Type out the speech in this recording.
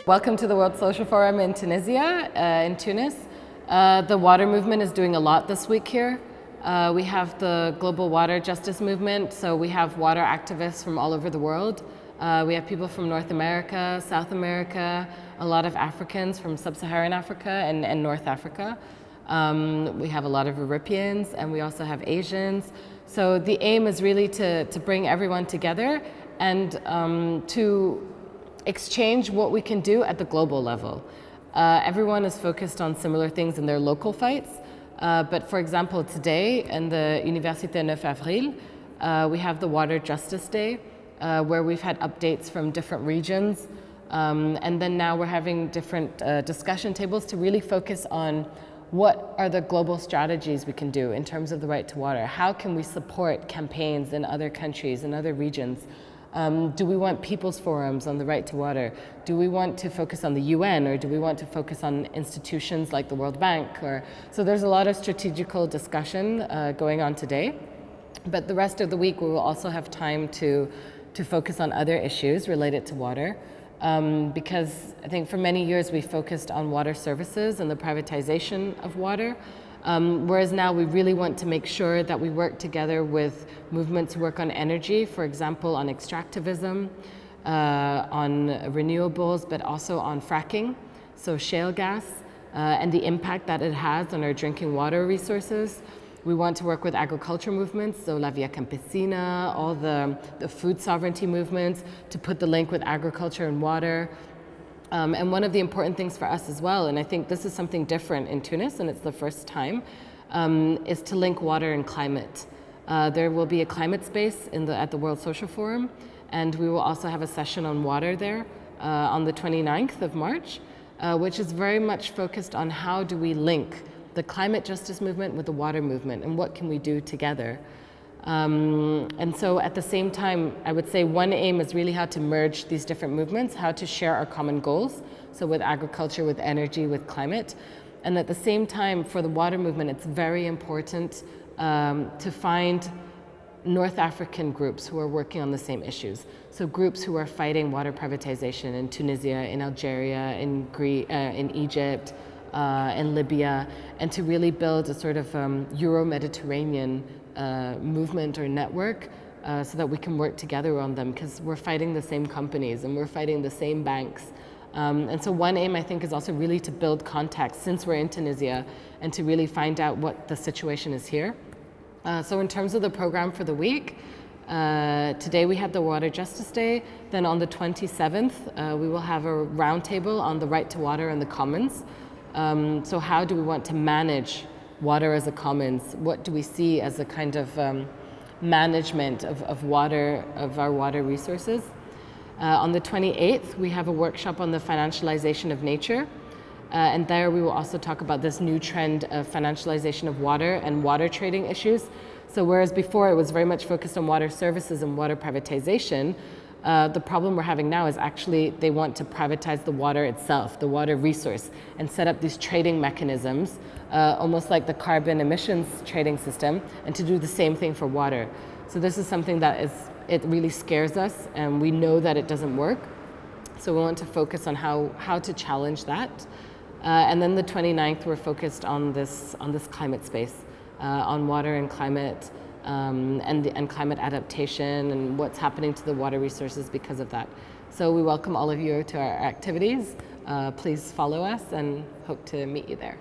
Welcome to the World Social Forum in Tunisia, in Tunis. The water movement is doing a lot this week here. We have the Global Water Justice Movement, so we have water activists from all over the world. We have people from North America, South America, a lot of Africans from Sub-Saharan Africa and North Africa. We have a lot of Europeans, and we also have Asians. So the aim is really to bring everyone together and to exchange what we can do at the global level. Everyone is focused on similar things in their local fights, but for example, today in the Université 9 Avril, we have the Water Justice Day, where we've had updates from different regions, and then now we're having different discussion tables to really focus on what are the global strategies we can do in terms of the right to water. How can we support campaigns in other countries, in other regions? Do we want people's forums on the right to water? Do we want to focus on the UN, or do we want to focus on institutions like the World Bank? So there's a lot of strategical discussion going on today. But the rest of the week we will also have time to focus on other issues related to water. Because I think for many years we focused on water services and the privatization of water. Whereas now we really want to make sure that we work together with movements who work on energy, for example, on extractivism, on renewables, but also on fracking, so shale gas, and the impact that it has on our drinking water resources. We want to work with agriculture movements, so La Via Campesina, all the food sovereignty movements, to put the link with agriculture and water. And one of the important things for us as well, and I think this is something different in Tunis, and it's the first time, is to link water and climate. There will be a climate space at the World Social Forum, and we will also have a session on water there on the 29th of March, which is very much focused on how do we link the climate justice movement with the water movement, and what can we do together. And so at the same time, I would say one aim is really how to merge these different movements, how to share our common goals, so with agriculture, with energy, with climate. And at the same time, for the water movement, it's very important to find North African groups who are working on the same issues. So groups who are fighting water privatization in Tunisia, in Algeria, in Egypt, in Libya, and to really build a sort of Euro-Mediterranean movement or network so that we can work together on them, because we're fighting the same companies and we're fighting the same banks. And so one aim, I think, is also really to build contacts since we're in Tunisia and to really find out what the situation is here. So in terms of the program for the week, today we have the Water Justice Day. Then on the 27th, we will have a roundtable on the right to water and the commons. So how do we want to manage water as a commons? What do we see as a kind of management of water, of our water resources? On the 28th, we have a workshop on the financialization of nature. And there we will also talk about this new trend of financialization of water and water trading issues. So whereas before it was very much focused on water services and water privatization, the problem we're having now is actually they want to privatize the water itself, the water resource, and set up these trading mechanisms, almost like the carbon emissions trading system, and to do the same thing for water. So this is something that it really scares us, and we know that it doesn't work. So we want to focus on how to challenge that. And then the 29th, we're focused on this climate space, on water and climate, and climate adaptation and what's happening to the water resources because of that. So we welcome all of you to our activities. Please follow us and hope to meet you there.